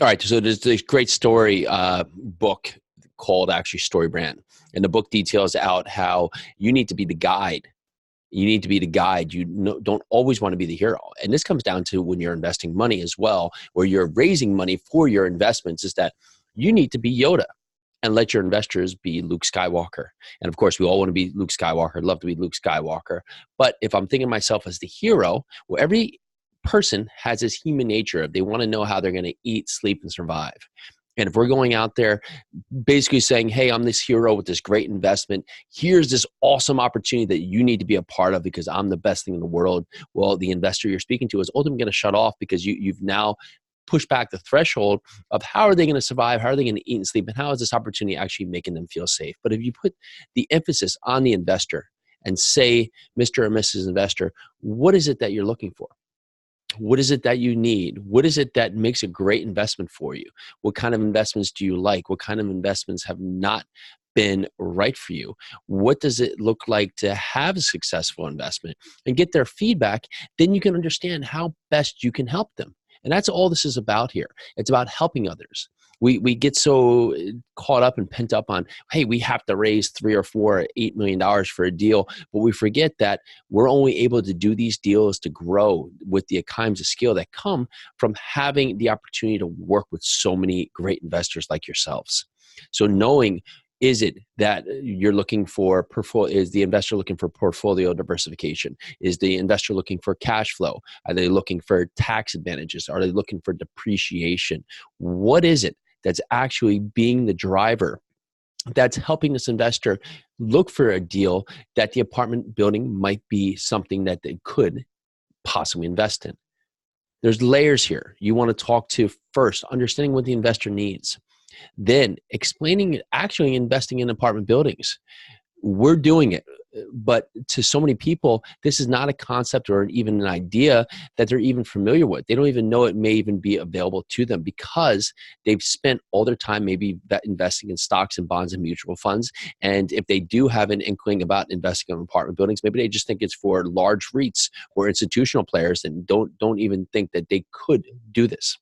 All right. So there's this great story book called actually Story Brand. And the book details out how you need to be the guide. You need to be the guide. Don't always want to be the hero. And this comes down to when you're investing money as well, where you're raising money for your investments, is that you need to be Yoda and let your investors be Luke Skywalker. And of course, we all want to be Luke Skywalker, love to be Luke Skywalker. But if I'm thinking of myself as the hero, well, every person has this human nature of they want to know how they're going to eat, sleep, and survive. And if we're going out there basically saying, hey, I'm this hero with this great investment, here's this awesome opportunity that you need to be a part of because I'm the best thing in the world. Well, the investor you're speaking to is ultimately going to shut off because you've now pushed back the threshold of how are they going to survive, how are they going to eat and sleep, and how is this opportunity actually making them feel safe. But if you put the emphasis on the investor and say, Mr. or Mrs. Investor, what is it that you're looking for? What is it that you need? What is it that makes a great investment for you? What kind of investments do you like? What kind of investments have not been right for you? What does it look like to have a successful investment? And get their feedback, then you can understand how best you can help them. And that's all this is about here. It's about helping others. We get so caught up and pent up on, hey, we have to raise $3 or $4, $8 million for a deal. But we forget that we're only able to do these deals to grow with the economies of scale that come from having the opportunity to work with so many great investors like yourselves. So knowing, is it that you're looking for, is the investor looking for portfolio diversification? Is the investor looking for cash flow? Are they looking for tax advantages? Are they looking for depreciation? What is it that's actually being the driver that's helping this investor look for a deal that the apartment building might be something that they could possibly invest in? There's layers here. You want to talk to first, understanding what the investor needs. Then explaining actually investing in apartment buildings. We're doing it, but to so many people, this is not a concept or even an idea that they're even familiar with. They don't even know it may even be available to them because they've spent all their time maybe investing in stocks and bonds and mutual funds. And if they do have an inkling about investing in apartment buildings, maybe they just think it's for large REITs or institutional players and don't even think that they could do this.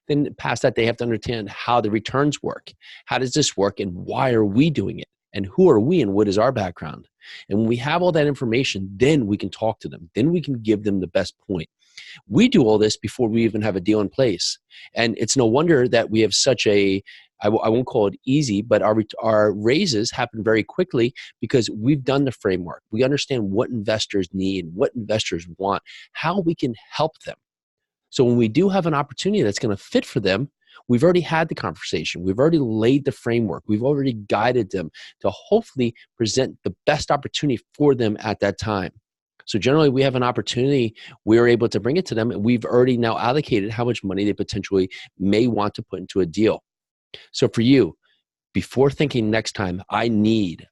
Then past that, they have to understand how the returns work. How does this work and why are we doing it? And who are we and what is our background? And when we have all that information, then we can talk to them. Then we can give them the best point. We do all this before we even have a deal in place. And it's no wonder that we have such a, I won't call it easy, but our raises happen very quickly because we've done the framework. We understand what investors need, what investors want, how we can help them. So when we do have an opportunity that's going to fit for them, we've already had the conversation. We've already laid the framework. We've already guided them to hopefully present the best opportunity for them at that time. So generally, we have an opportunity, we're able to bring it to them, and we've already now allocated how much money they potentially may want to put into a deal. So for you, before thinking next time, I need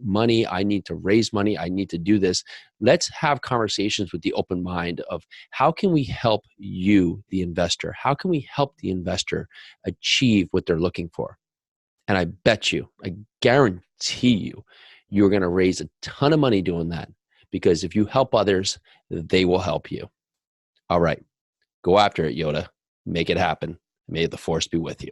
money, I need to raise money, I need to do this. Let's have conversations with the open mind of how can we help you, the investor? How can we help the investor achieve what they're looking for? And I bet you, I guarantee you, you're going to raise a ton of money doing that because if you help others, they will help you. All right, go after it, Yoda. Make it happen. May the force be with you.